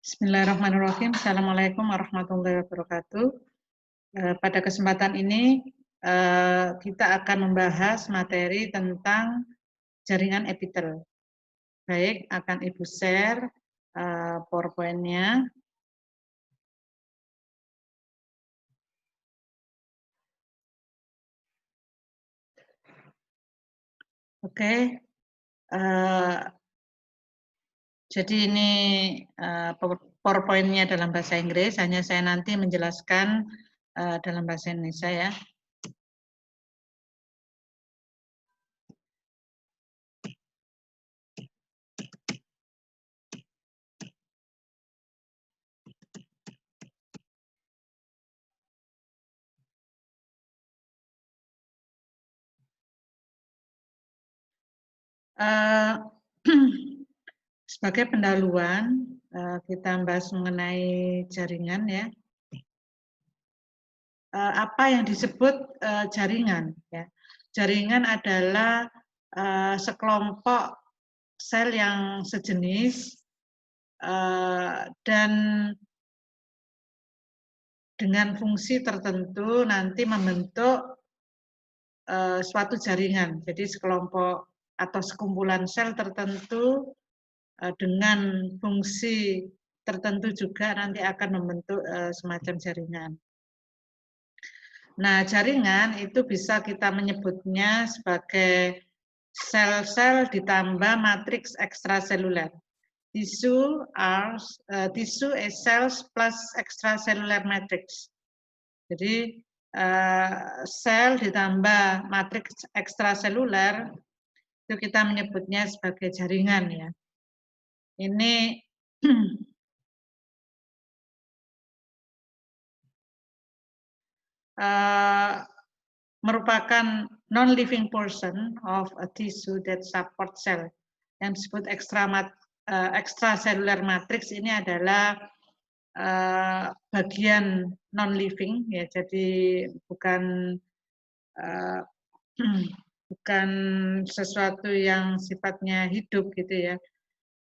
Bismillahirrahmanirrahim. Assalamualaikum warahmatullahi wabarakatuh. Pada kesempatan ini kita akan membahas materi tentang jaringan epitel. Baik, akan Ibu share PowerPoint-nya. Oke. Jadi ini PowerPoint-nya dalam bahasa Inggris, hanya saya nanti menjelaskan dalam bahasa Indonesia ya. Sebagai pendahuluan, kita bahas mengenai jaringan ya. Apa yang disebut jaringan? Ya. Jaringan adalah sekelompok sel yang sejenis dan dengan fungsi tertentu nanti membentuk suatu jaringan. Jadi sekelompok atau sekumpulan sel tertentu dengan fungsi tertentu juga nanti akan membentuk semacam jaringan. Nah, jaringan itu bisa kita menyebutnya sebagai sel-sel ditambah matriks ekstraseluler. Tissue is cells plus extracellular matrix. Jadi sel ditambah matriks ekstraseluler itu kita menyebutnya sebagai jaringan ya. Ini merupakan non-living portion of a tissue that support cell. Yang disebut extracellular matrix ini adalah bagian non-living ya, jadi bukan sesuatu yang sifatnya hidup gitu ya,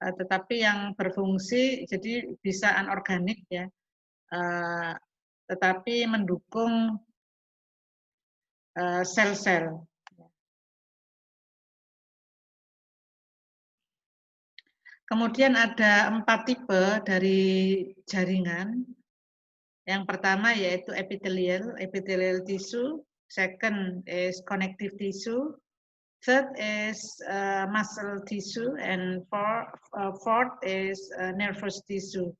tetapi yang berfungsi, jadi bisa anorganik ya, tetapi mendukung sel-sel. Kemudian ada 4 tipe dari jaringan. Yang pertama yaitu epithelial tissue. Second is connective tissue. Third is muscle tissue, and fourth is nervous tissue.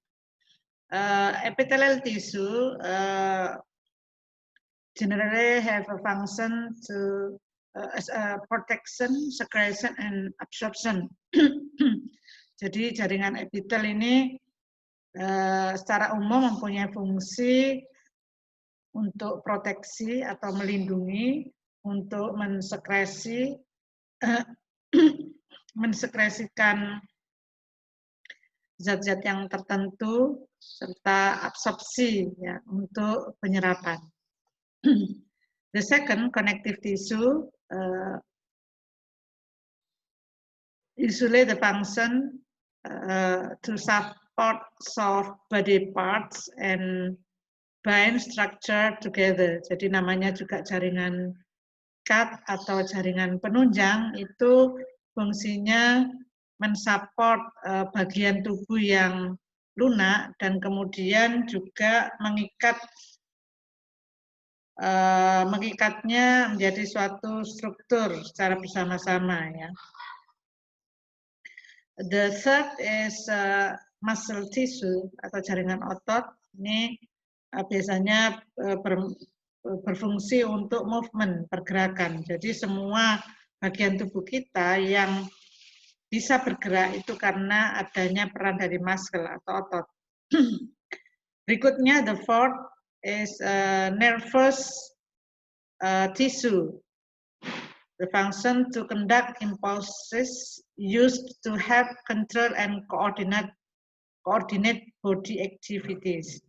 Epithelial tissue generally have a function to as a protection, secretion, and absorption. Jadi jaringan epitel ini secara umum mempunyai fungsi untuk proteksi atau melindungi, untuk mensekresikan zat-zat yang tertentu serta absorpsi ya, untuk penyerapan. The second, connective tissue, usually the function to support soft body parts and bind structure together. Jadi namanya juga jaringan cut atau jaringan penunjang, itu fungsinya mensupport bagian tubuh yang lunak dan kemudian juga mengikatnya menjadi suatu struktur secara bersama-sama ya. The third is muscle tissue atau jaringan otot. Ini biasanya berfungsi untuk movement, pergerakan. Jadi semua bagian tubuh kita yang bisa bergerak itu karena adanya peran dari muscle atau otot. Berikutnya, the fourth is nervous tissue. The function to conduct impulses used to help control and coordinate body activities.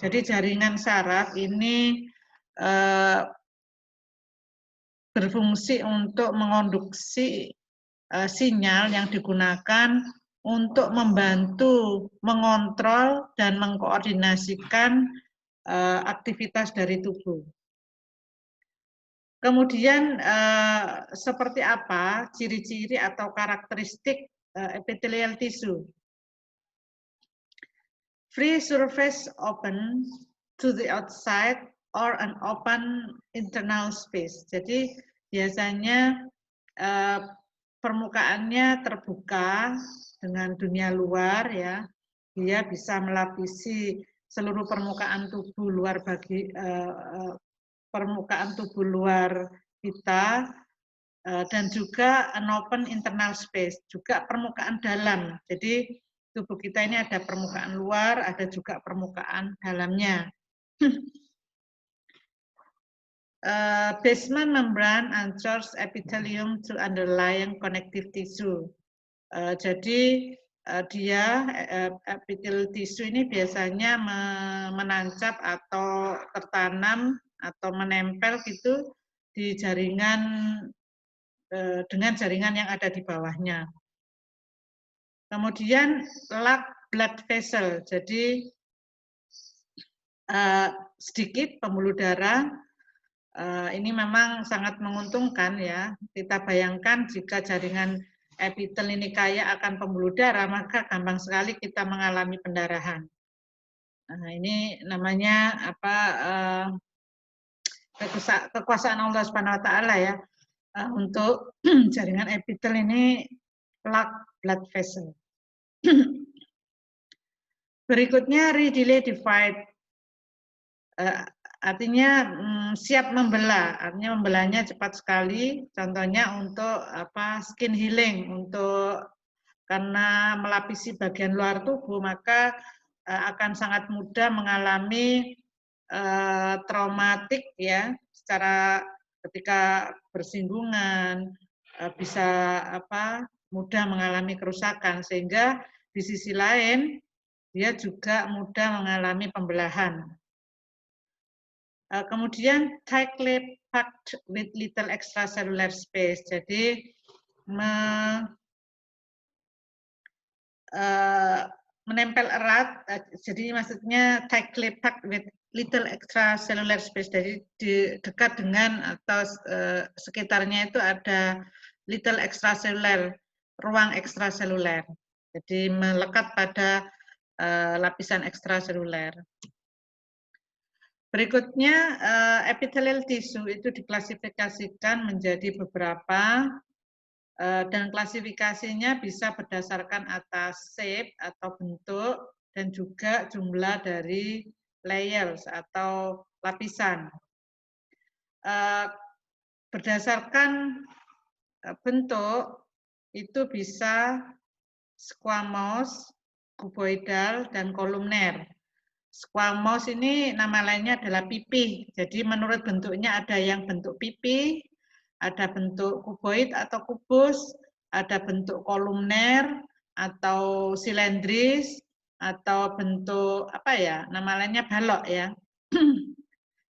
Jadi jaringan saraf ini berfungsi untuk mengonduksi sinyal yang digunakan untuk membantu mengontrol dan mengkoordinasikan aktivitas dari tubuh. Kemudian seperti apa ciri-ciri atau karakteristik epithelial tissue? Free surface open to the outside or an open internal space. Jadi biasanya permukaannya terbuka dengan dunia luar ya. Dia bisa melapisi seluruh permukaan tubuh luar permukaan tubuh luar kita dan juga an open internal space, juga permukaan dalam. Jadi tubuh kita ini ada permukaan luar, ada juga permukaan dalamnya. Basement membrane anchors epithelium to underlying connective tissue. Jadi dia epithelial tissue ini biasanya menancap atau tertanam atau menempel gitu di jaringan dengan jaringan yang ada di bawahnya. Kemudian lack blood vessel, jadi sedikit pembuluh darah. Ini memang sangat menguntungkan ya. Kita bayangkan jika jaringan epitel ini kaya akan pembuluh darah, maka gampang sekali kita mengalami pendarahan. Nah, ini namanya apa? Kekuasaan Allah Subhanahu Wa Taala ya untuk jaringan epitel ini lack blood vessel. Berikutnya readily divide, artinya siap membelah, artinya membelahnya cepat sekali. Contohnya untuk apa? Skin healing, untuk karena melapisi bagian luar tubuh maka akan sangat mudah mengalami traumatik ya, secara ketika bersinggungan bisa apa? Mudah mengalami kerusakan, sehingga di sisi lain dia juga mudah mengalami pembelahan. Kemudian tightly packed with little extracellular space. Jadi menempel erat, jadi maksudnya tightly packed with little extracellular space. Jadi dekat dengan atau sekitarnya itu ada little extracellular, ruang ekstraseluler. Jadi melekat pada lapisan ekstraseluler. Berikutnya, epithelial tissue itu diklasifikasikan menjadi beberapa, dan klasifikasinya bisa berdasarkan atas shape atau bentuk dan juga jumlah dari layers atau lapisan. Berdasarkan bentuk itu bisa squamous, cuboidal, dan kolumner. Squamous ini nama lainnya adalah pipih. Jadi menurut bentuknya ada yang bentuk pipih, ada bentuk kuboid atau kubus, ada bentuk kolumner atau silindris, atau bentuk apa ya? Nama lainnya balok ya.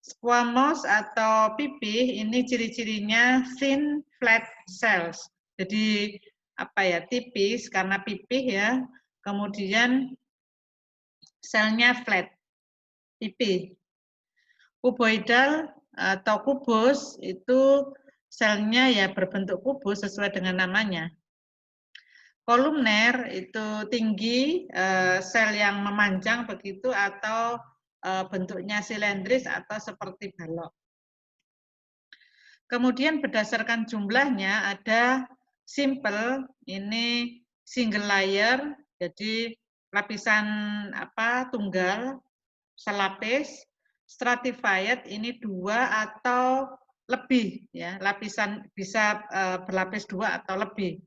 Squamous atau pipih ini ciri-cirinya thin flat cells. Jadi apa ya? Tipis karena pipih ya. Kemudian selnya flat, pipih. Kuboidal atau kubus itu selnya ya berbentuk kubus sesuai dengan namanya. Kolumner itu tinggi, sel yang memanjang begitu, atau bentuknya silindris atau seperti balok. Kemudian berdasarkan jumlahnya ada simple, ini single layer, jadi lapisan apa tunggal, selapis. Stratified ini 2 atau lebih ya, lapisan bisa berlapis 2 atau lebih.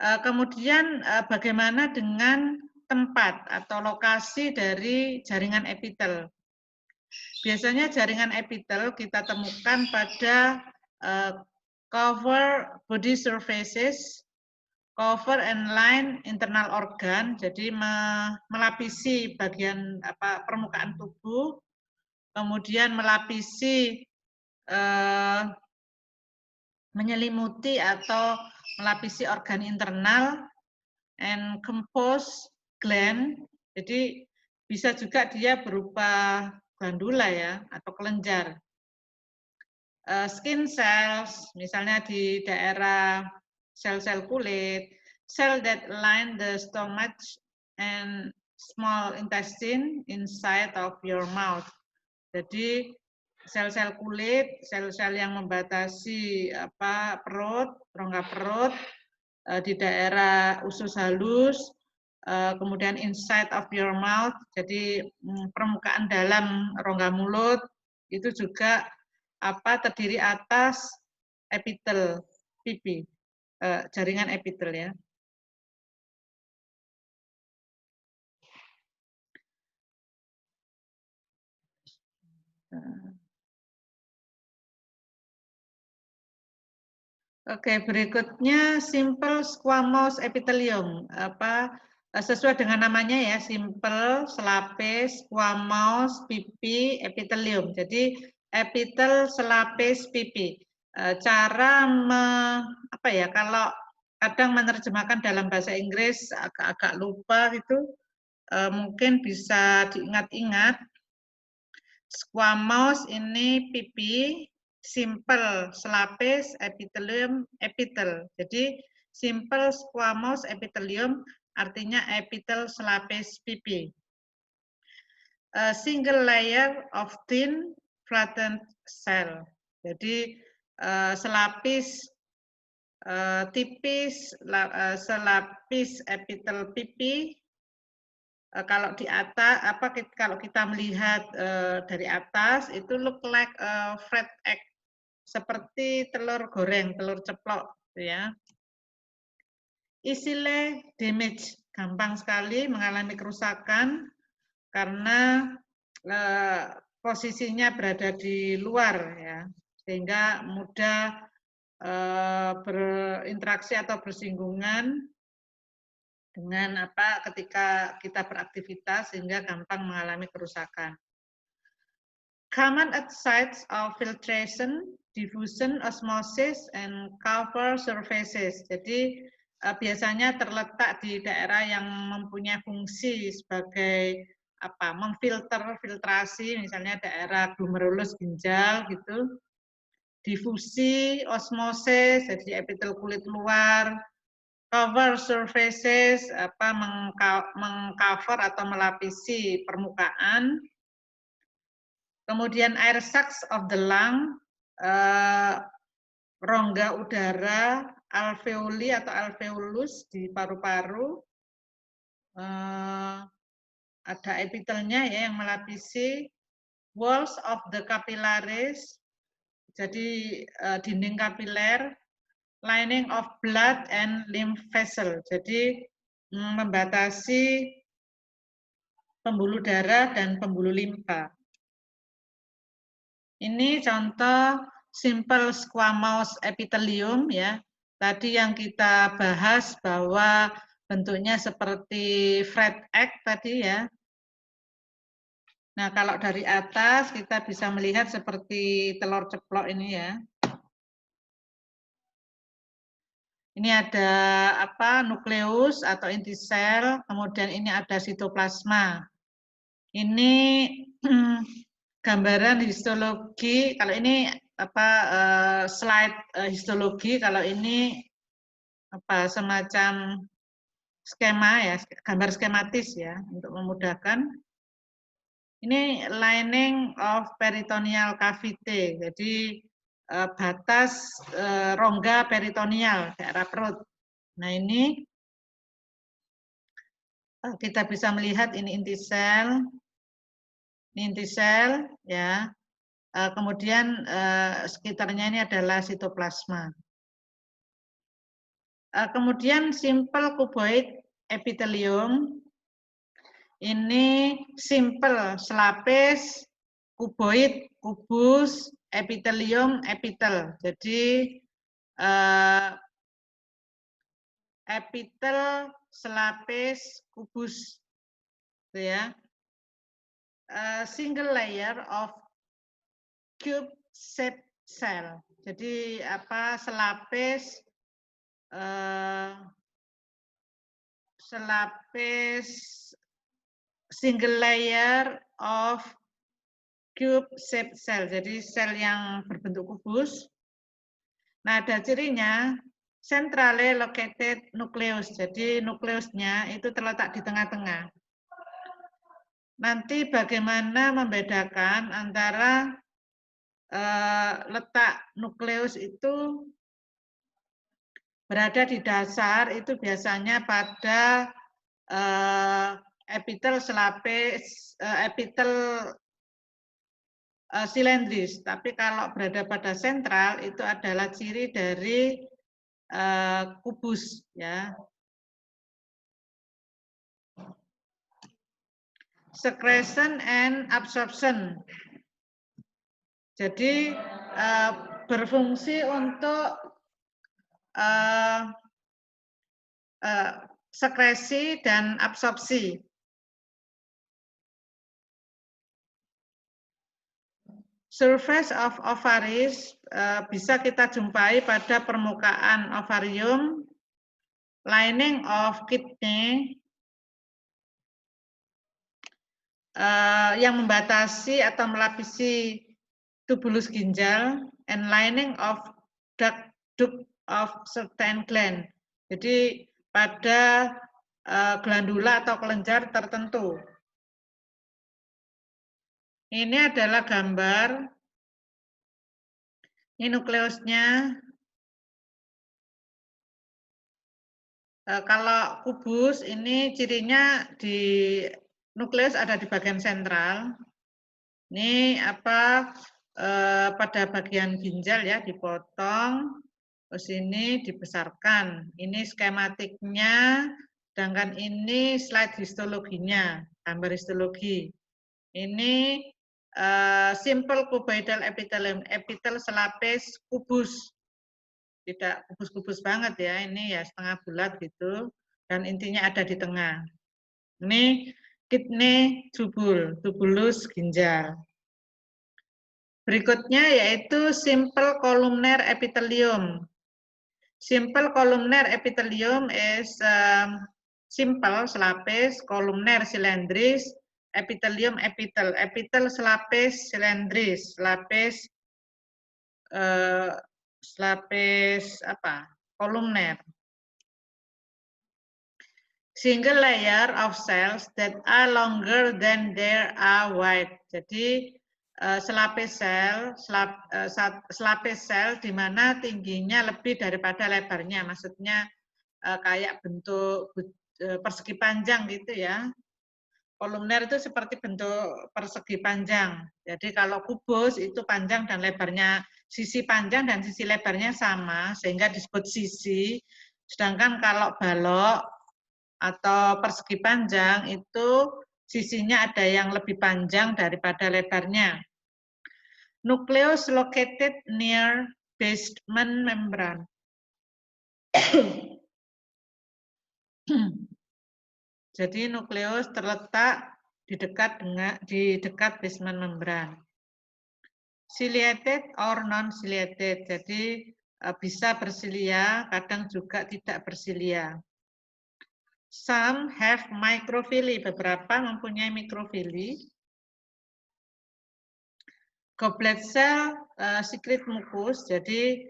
Kemudian bagaimana dengan tempat atau lokasi dari jaringan epitel? Biasanya jaringan epitel kita temukan pada cover body surfaces, cover and line internal organ, jadi melapisi bagian apa permukaan tubuh, kemudian melapisi menyelimuti atau melapisi organ internal, and composed gland. Jadi bisa juga dia berupa glandula ya atau kelenjar. Skin cells, misalnya di daerah sel-sel kulit, cell that line the stomach and small intestine inside of your mouth. Jadi sel-sel kulit, sel-sel yang membatasi perut, rongga perut di daerah usus halus, kemudian inside of your mouth, jadi permukaan dalam rongga mulut itu juga terdiri atas epitel pipi, jaringan epitel ya. Oke, berikutnya simple squamous epithelium. Sesuai dengan namanya ya, simple, selapis, squamous, pipi, epithelium. Jadi epitel selapis pipi. Cara kalau kadang menerjemahkan dalam bahasa Inggris agak-agak lupa itu, mungkin bisa diingat-ingat. Squamous ini pipi, simple selapis, epithelium epitel. Jadi simple squamous epithelium artinya epitel selapis pipi. A single layer of thin flattened cell. Jadi selapis tipis, selapis epitel pipi. Kalau di atas kalau kita melihat dari atas itu look like a fried egg, seperti telur goreng, telur ceplok ya. Easily damage, gampang sekali mengalami kerusakan karena posisinya berada di luar ya, sehingga mudah berinteraksi atau bersinggungan dengan ketika kita beraktivitas sehingga gampang mengalami kerusakan. Common at sites of filtration, diffusion, osmosis, and cover surfaces. Jadi biasanya terletak di daerah yang mempunyai fungsi sebagai memfilter, filtrasi, misalnya daerah glomerulus ginjal gitu. Difusi, osmosis, jadi epitel kulit luar. Cover surfaces, mengcover atau melapisi permukaan. Kemudian air sacs of the lung, rongga udara, alveoli atau alveolus di paru-paru. Ada epitelnya ya yang melapisi. Walls of the capillaries, jadi dinding kapiler. Lining of blood and lymph vessel, jadi membatasi pembuluh darah dan pembuluh limpa. Ini contoh simple squamous epithelium ya. Tadi yang kita bahas bahwa bentuknya seperti fried egg tadi ya. Nah, kalau dari atas kita bisa melihat seperti telur ceplok ini ya. Ini ada nukleus atau inti sel, kemudian ini ada sitoplasma. Ini gambaran histologi, kalau ini slide histologi, kalau ini semacam skema ya, gambar skematis ya untuk memudahkan. Ini lining of peritoneal cavity, jadi batas rongga peritoneal daerah perut. Nah ini kita bisa melihat ini inti sel ya. Kemudian sekitarnya ini adalah sitoplasma. Kemudian simple cuboid epithelium. Ini simple selapis, kuboid, kubus, epithelium, epitel. Jadi epitel, selapis, kubus, gitu ya. Single layer of cube shaped cell. Jadi selapis selapis single layer of cube shaped cell. Jadi sel yang berbentuk kubus. Nah, ada cirinya centrally located nucleus. Jadi nukleusnya itu terletak di tengah-tengah. Nanti bagaimana membedakan antara letak nukleus itu berada di dasar itu biasanya pada epitel selapis, epitel silindris. Tapi kalau berada pada sentral itu adalah ciri dari kubus, ya. Secretion and absorption. Jadi berfungsi untuk sekresi dan absorpsi. Surface of ovaries bisa kita jumpai pada permukaan ovarium, lining of kidney yang membatasi atau melapisi tubulus ginjal, and lining of duct of certain gland. Jadi pada glandula atau kelenjar tertentu. Ini adalah gambar, ini nukleusnya. Kalau kubus ini cirinya di nukleus ada di bagian sentral. Ini apa pada bagian ginjal ya dipotong, terus ini dibesarkan. Ini skematiknya, sedangkan ini slide histologinya, gambar histologi. Ini simple cuboidal epithelium, epitel selapis kubus, tidak kubus-kubus banget ya, ini ya setengah bulat gitu, dan intinya ada di tengah. Ini kidney tubule, tubulus ginjal. Berikutnya yaitu simple columnar epithelium. Simple columnar epithelium is simple selapis, columnar silindris, epithelium epitel, epitel selapis silindris, selapis apa? Kolumner. Single layer of cells that are longer than they are wide. Jadi selapis sel di mana tingginya lebih daripada lebarnya. Maksudnya kayak bentuk persegi panjang gitu ya. Kolumner itu seperti bentuk persegi panjang. Jadi kalau kubus itu panjang dan lebarnya, sisi panjang dan sisi lebarnya sama, sehingga disebut sisi. Sedangkan kalau balok atau persegi panjang itu sisinya ada yang lebih panjang daripada lebarnya. Nucleus located near basement membrane. Jadi nukleus terletak di dekat basement membran. Ciliated or non-ciliated, jadi bisa bersilia, kadang juga tidak bersilia. Some have microphyly, beberapa mempunyai mikrofili. Goblet cell secrete mucus, jadi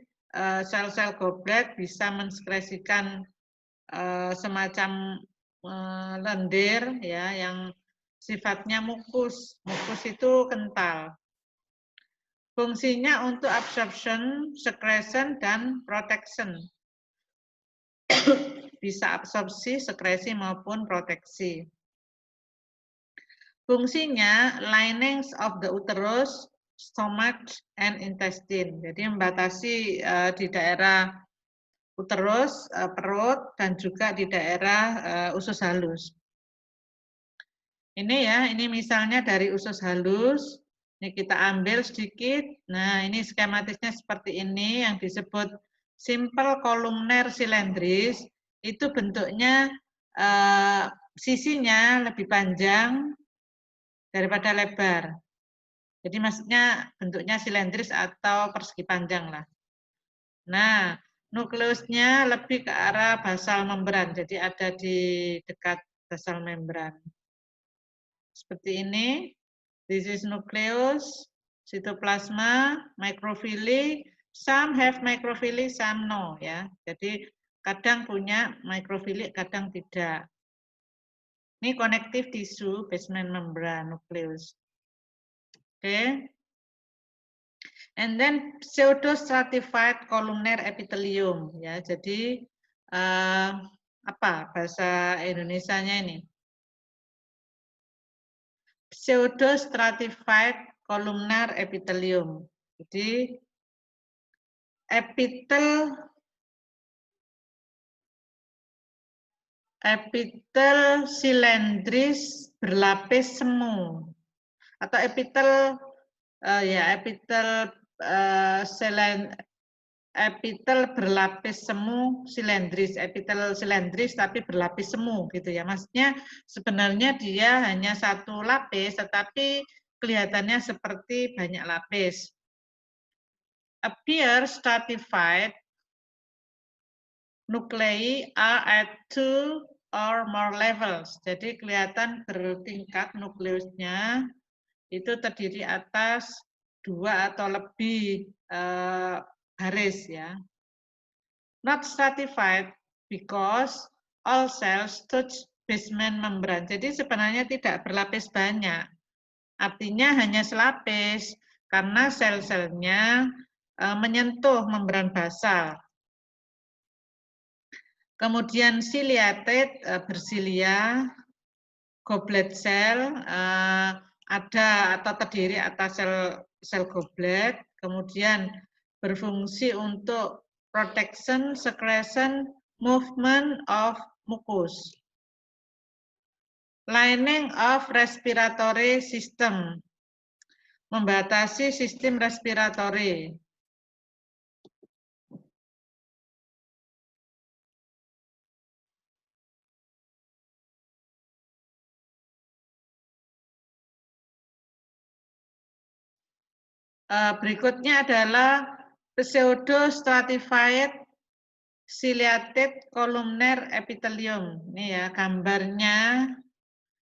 sel-sel goblet bisa mensekresikan semacam lendir ya yang sifatnya mukus. Mukus itu kental. Fungsinya untuk absorption, secretion, dan protection. Bisa absorpsi, sekresi, maupun proteksi. Fungsinya linings of the uterus, stomach, and intestine. Jadi membatasi di daerah uterus, perut, dan juga di daerah usus halus. Ini ya, ini misalnya dari usus halus. Ini kita ambil sedikit. Nah, ini skematisnya seperti ini yang disebut simple columnar silindris. Itu bentuknya sisinya lebih panjang daripada lebar. Jadi maksudnya bentuknya silindris atau persegi panjang lah. Nah, nukleusnya lebih ke arah basal membran, jadi ada di dekat basal membran. Seperti ini, this is nucleus, sitoplasma, microfilli, some have microfilli, some no ya. Jadi kadang punya microfilli, kadang tidak. Ini connective tissue, basement membrane, nucleus. Oke. And then pseudostratified columnar epithelium ya. Jadi apa bahasa Indonesianya ini? Pseudostratified columnar epithelium. Jadi epitel silindris berlapis semu atau epitel epitel berlapis semu silindris, epitel silindris tapi berlapis semu gitu ya. Maksudnya sebenarnya dia hanya satu lapis tetapi kelihatannya seperti banyak lapis. Appear stratified nuclei are at 2 or more levels. Jadi kelihatan bertingkat nukleusnya itu terdiri atas 2 atau lebih baris ya. Not stratified because all cells touch basement membran. Jadi sebenarnya tidak berlapis banyak. Artinya hanya selapis karena sel-selnya menyentuh membran basal. Kemudian ciliated bersilia, goblet cell ada atau terdiri atas sel goblet, kemudian berfungsi untuk protection, secretion, movement of mucus. Lining of respiratory system, membatasi sistem respiratori. Berikutnya adalah pseudostratified ciliated columnar epithelium. Ini ya gambarnya.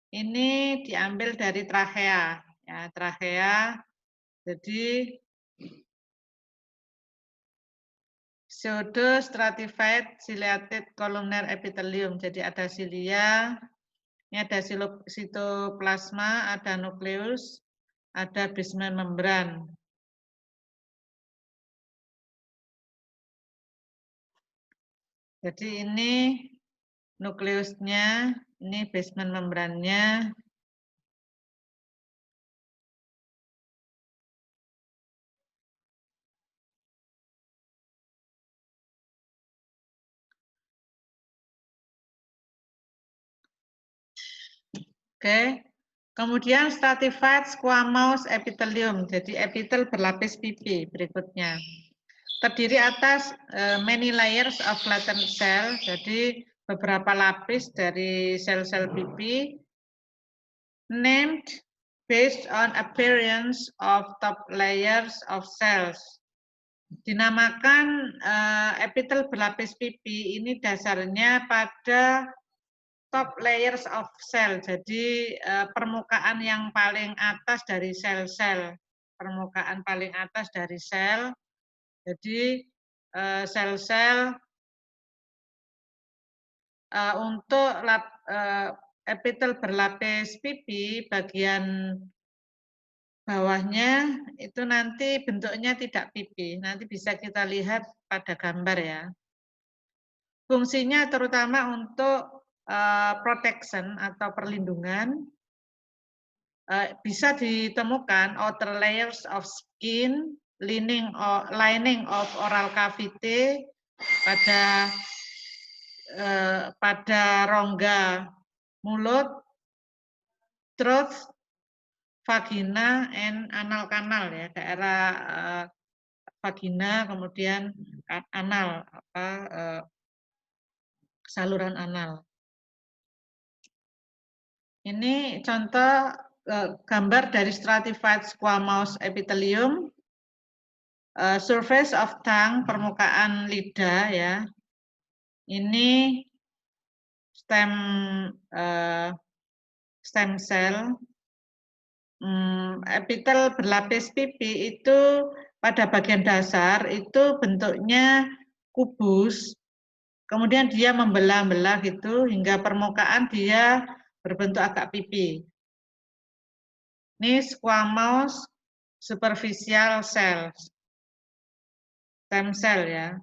Ini diambil dari trachea. Ya, trachea. Jadi pseudostratified ciliated columnar epithelium. Jadi ada cilia, ini ada sitoplasma, ada nukleus, ada basement membran. Jadi ini nukleusnya, ini basement membrannya. Oke. Kemudian stratified squamous epithelium. Jadi epitel berlapis pipi berikutnya. Terdiri atas many layers of flattened cell, jadi beberapa lapis dari sel-sel pipi, named based on appearance of top layers of cells. Dinamakan epitel berlapis pipi ini dasarnya pada top layers of cell, jadi permukaan yang paling atas dari sel-sel, permukaan paling atas dari sel. Jadi sel-sel untuk epitel berlapis pipi bagian bawahnya itu nanti bentuknya tidak pipi. Nanti bisa kita lihat pada gambar ya. Fungsinya terutama untuk protection atau perlindungan. Bisa ditemukan outer layers of skin, lining of oral cavity pada rongga mulut, throat, vagina, and anal kanal ya, daerah vagina kemudian anal saluran anal. Ini contoh gambar dari stratified squamous epithelium. surface of tongue, permukaan lidah ya. Ini stem cell. Epitel berlapis pipi itu pada bagian dasar itu bentuknya kubus, kemudian dia membelah-belah gitu hingga permukaan dia berbentuk agak pipi. Ini squamous superficial cells, stem cell ya.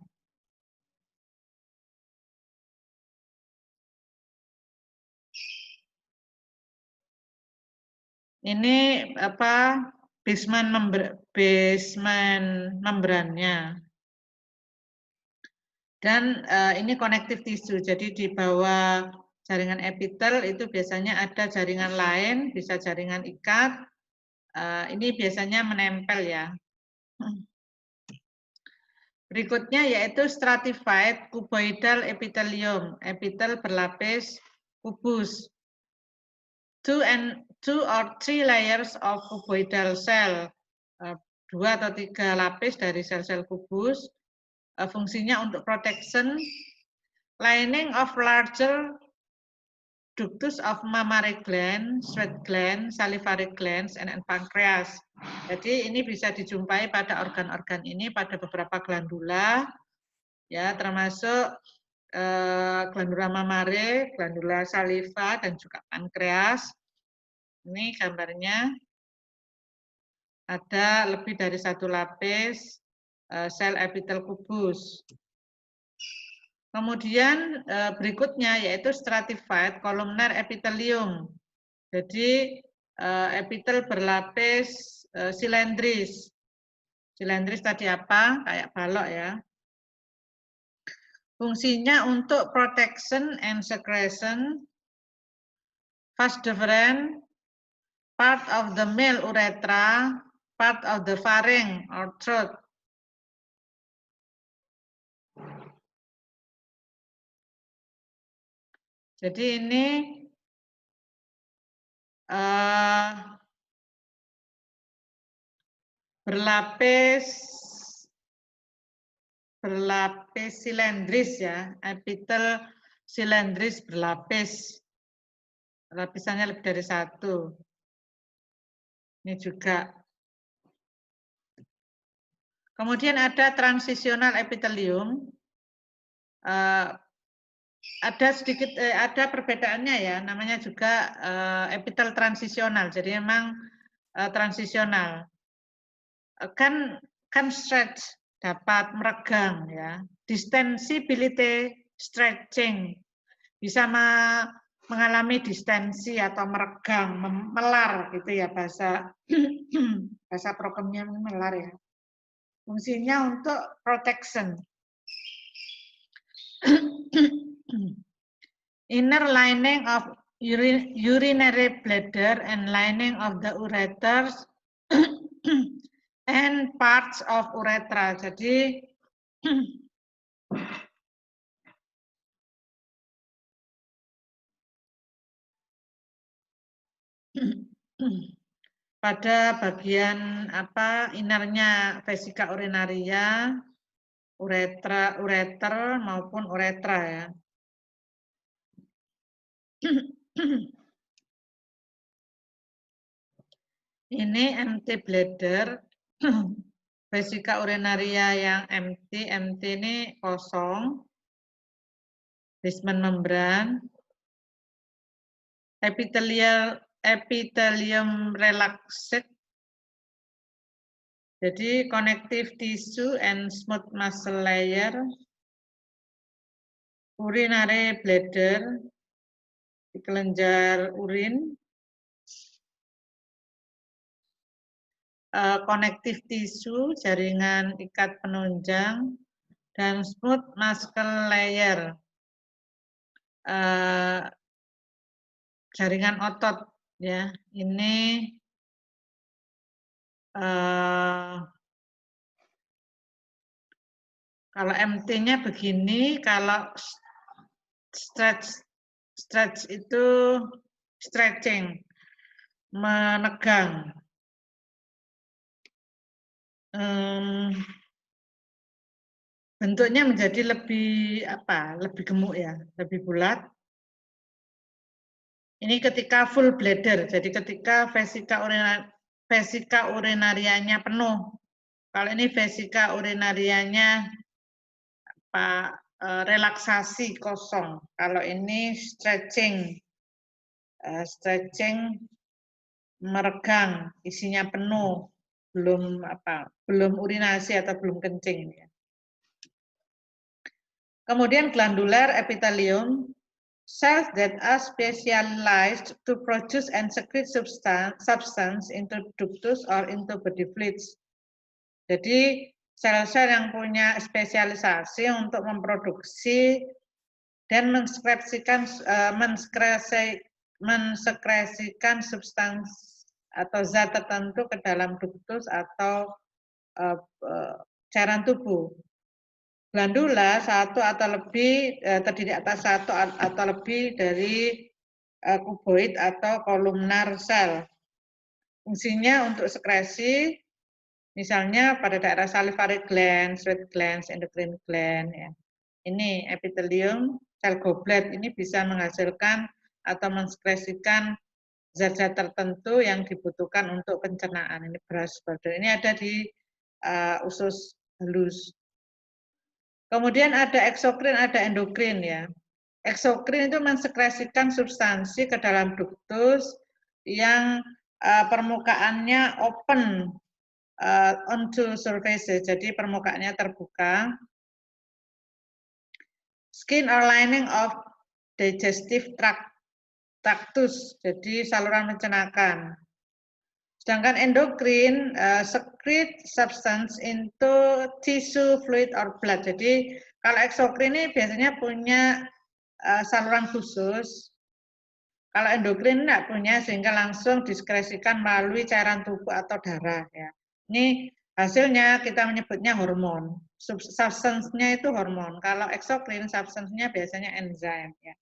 Ini apa basement membrannya. Dan ini connective tissue. Jadi di bawah jaringan epitel itu biasanya ada jaringan lain, bisa jaringan ikat. Ini biasanya menempel ya. Berikutnya yaitu stratified cuboidal epithelium, epitel berlapis kubus. Two or three layers of cuboidal cell, 2 atau 3 lapis dari sel-sel kubus, fungsinya untuk protection, lining of larger ductus of mammary gland, sweat gland, salivary glands, and pancreas. Jadi ini bisa dijumpai pada organ-organ ini pada beberapa glandula, ya termasuk glandula mammary, glandula saliva, dan juga pankreas. Ini gambarnya ada lebih dari 1 lapis sel epitel kubus. Kemudian berikutnya yaitu stratified columnar epithelium. Jadi epitel berlapis silindris. Silindris tadi apa? Kayak balok ya. Fungsinya untuk protection and secretion, vas deferens, part of the male urethra, part of the pharynx or throat. Jadi ini berlapis silindris ya, epitel silindris berlapis. Lapisannya lebih dari 1. Ini juga. Kemudian ada transitional epithelium. Ada sedikit ada perbedaannya ya, namanya juga epitel transisional. Jadi memang transisional. Kan stretch, dapat meregang ya. Distensibility stretching, bisa mengalami distensi atau meregang, melar gitu ya bahasa bahasa prokemnya melar ya. Fungsinya untuk protection. Inner lining of urinary bladder and lining of the ureters and parts of urethra. Jadi pada bagian apa innernya vesika urinaria, ureter maupun uretra ya. Ini empty bladder, vesika urinaria yang empty ini kosong, basement membran, epithelium relaxed, jadi connective tissue and smooth muscle layer, urinary bladder, di kelenjar urin, connective tissue, jaringan ikat penunjang, dan smooth muscle layer, jaringan otot ya. Ini kalau MT-nya begini, kalau stretch itu stretching, menegang. bentuknya menjadi lebih gemuk ya, lebih bulat. Ini ketika full bladder, jadi ketika vesika urinarianya penuh. Kalau ini vesika urinarianya relaksasi kosong. Kalau ini stretching meregang, isinya penuh, belum urinasi atau belum kencing. Kemudian glandular epithelium, cells that are specialized to produce and secrete substance into ductus or into body fluids. Jadi sel-sel yang punya spesialisasi untuk memproduksi dan mensekresikan substansi atau zat tertentu ke dalam ductus atau cairan tubuh. Glandula satu atau lebih terdiri atas satu atau lebih dari kuboid atau kolumnar sel. Fungsinya untuk sekresi, misalnya pada daerah salivary gland, sweat glands, endocrine gland. Ya. Ini epithelium sel goblet ini bisa menghasilkan atau mensekresikan zat-zat tertentu yang dibutuhkan untuk pencernaan. Ini beras border. Ini ada di usus halus. Kemudian ada eksokrin, ada endokrin ya. Eksokrin itu mensekresikan substansi ke dalam ductus yang permukaannya open onto surfaces, jadi permukaannya terbuka. Skin or lining of digestive tractus, jadi saluran pencernaan. Sedangkan endokrin secrete substance into tissue, fluid, or blood. Jadi kalau eksokrin ini biasanya punya saluran khusus. Kalau endokrin tidak punya, sehingga langsung diskresikan melalui cairan tubuh atau darah. Ya. Ini hasilnya kita menyebutnya hormon. Substance-nya itu hormon. Kalau eksokrin, substance-nya biasanya enzim. Ya.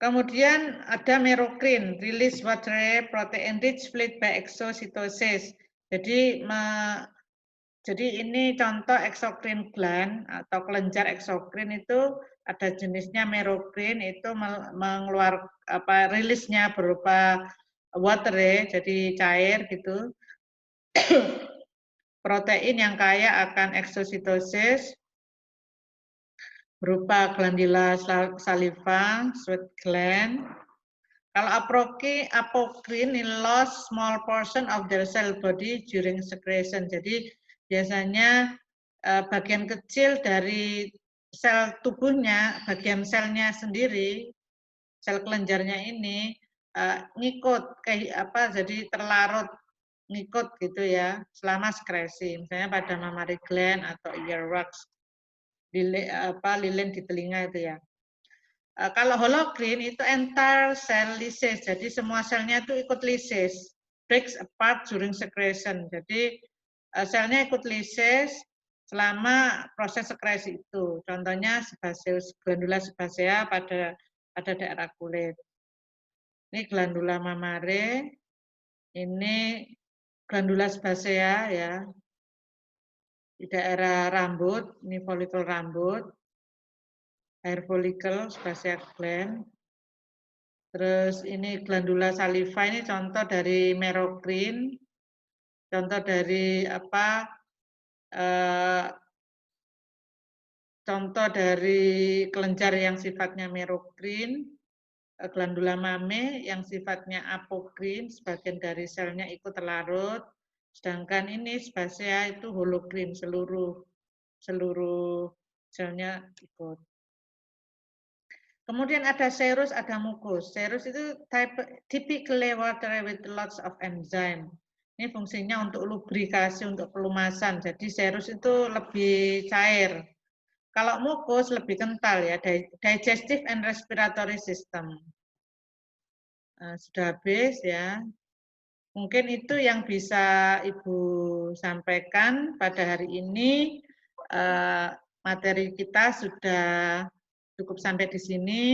Kemudian ada merokrin, release water protein rich fluid by exocytosis. Jadi ini contoh eksokrin gland atau kelenjar eksokrin itu ada jenisnya merokrin, itu mengeluarkan rilisnya berupa water, jadi cair gitu. Protein yang kaya akan exocytosis berupa glandula saliva, sweat gland. Kalau apokrin lost small portion of their cell body during secretion. Jadi biasanya bagian kecil dari sel tubuhnya, bagian selnya sendiri, sel kelenjarnya ini ngikut jadi terlarut ngikut gitu ya selama sekresi. Misalnya pada mammary gland atau earwax. Lilin di telinga itu ya. Kalau holokrin itu entire cell lysis, jadi semua selnya itu ikut lysis, breaks apart during secretion. Jadi selnya ikut lysis selama proses sekresi itu. Contohnya glandula sebasea pada daerah kulit. Ini glandula mammary, ini glandula sebasea ya. Di daerah rambut, ini folikel rambut, hair follicle, sebasea gland. Terus ini glandula saliva, ini contoh dari merokrin, contoh dari contoh dari kelenjar yang sifatnya merokrin, glandula mame yang sifatnya apokrin, sebagian dari selnya ikut terlarut, sedangkan ini sebasea itu holokrin, seluruh selnya ikut. Kemudian ada serus, ada mukus. Serus itu typically water with lots of enzyme. Ini fungsinya untuk lubrikasi, untuk pelumasan. Jadi serus itu lebih cair. Kalau mukus lebih kental ya, digestive and respiratory system. Sudah habis ya. Mungkin itu yang bisa Ibu sampaikan pada hari ini. Materi kita sudah cukup sampai di sini.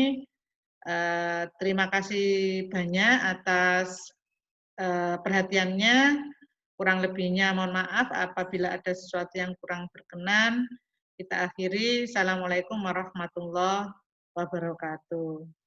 Terima kasih banyak atas perhatiannya. Kurang lebihnya mohon maaf apabila ada sesuatu yang kurang berkenan. Kita akhiri. Assalamualaikum warahmatullahi wabarakatuh.